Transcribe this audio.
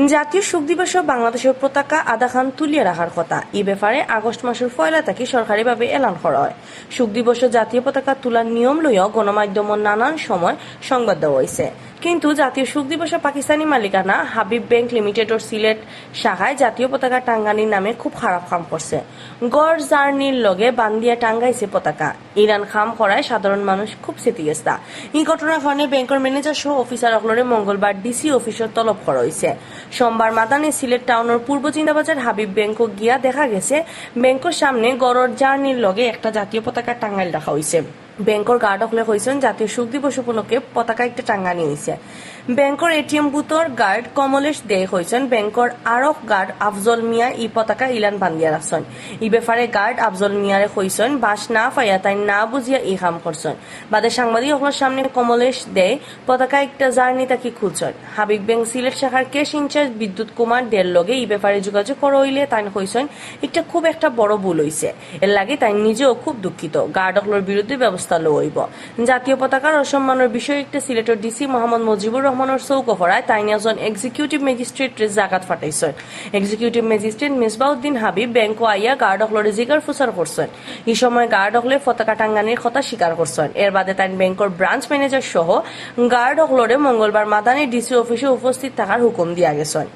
জাতীয় শোক দিবসে বাংলাদেশের পতাকা আধা খান তুলিয়ে রাখার কথা। এই ব্যাপারে আগস্ট মাসের 1 তারিখে সরকারিভাবে এলান করা হয়। শোক দিবসে জাতীয় পতাকা তোলার নিয়ম লইয়া গণমাধ্যমে নানান সময় সংবাদ দেওয়া হয়েছে, কিন্তু জাতীয় শোক দিবসে পাকিস্তানি মালিকানা হাবিব ব্যাংক লিমিটেডের সিলেট শাখায় জাতীয় পতাকা টাঙ্গানির নামে খুব খারাপ কাম করছে। গড় জার্নির লগে বান্দিয়া টাঙ্গাইছে পতাকা, ইরান খাম করায় সাধারণ মানুষ খুব ক্ষতিগ্রস্তা। এই ঘটনার কারণে ব্যাংকের ম্যানেজার সহ অফিসার অকলরে মঙ্গলবার ডিসি অফিসের তলব করা হয়েছে। সোমবার মাদানে সিলেট টাউনের পূর্ব চিন্তাবাজার হাবিব ব্যাংকও গিয়া দেখা গেছে ব্যাংকের সামনে গড়র জার্নির লগে একটা জাতীয় পতাকা টাঙ্গাইল রাখা হয়েছে। ব্যাংকর গার্ড হলে হয়েছেন জাতীয় শোক দিবস উপলক্ষে পতাকা একটা টাঙ্গানি হয়েছে। ব্যাংকর এটিএম বুথর গার্ড কমলেশ দে হয়েছেন ব্যাংকর আরক গার্ড আফজল মিয়া ই পতাকা ইলান বান্দিয়া রাখছেন। এই ব্যাপারে গার্ড আফজল মিয়ারে হয়েছেন বাস না পাইয়া তাই না বুঝিয়া এই কাম করছেন। বাদে সাংবাদিক সামনে কমলেশ দে পতাকা একটা জার্নি তাকে খুলছেন। হাবিব ব্যাংক সিলেট শাখার ক্যাশ ইনচার্জ বিদ্যুৎ কুমার দের লগে এই ব্যাপারে যোগাযোগ করা হইলে তাই হয়েছেন এটা খুব একটা বড় ভুল হয়েছে। এর লাগে তাই নিজেও খুব দুঃখিত। গার্ড হকলের বিরুদ্ধে ব্যবস্থা লইব। জাতীয় পতাকার অসম্মানের বিষয়ে একটা সিলেটের ডিসি মোহাম্মদ মুজিবুর রহমানের চৌক হরায় তাই একজন এক্সিকিউটিভ ম্যাজিস্ট্রেট জাকাত ফাটাইছেন। Executive magistrate Misbauddin Habib bank আইয়া গার্ড হকলের জিগার ফুসার করছেন। এই সময় গার্ড হকলে পতাকা টাঙ্গানির কথা স্বীকার করছেন। এর বাদে তাই ব্যাংকের ব্রাঞ্চ ম্যানেজার সহ গার্ড হকলরে মঙ্গলবার মাদানী ডিসি অফিসে উপস্থিত থাকার হুকুম দিয়া গেছেন।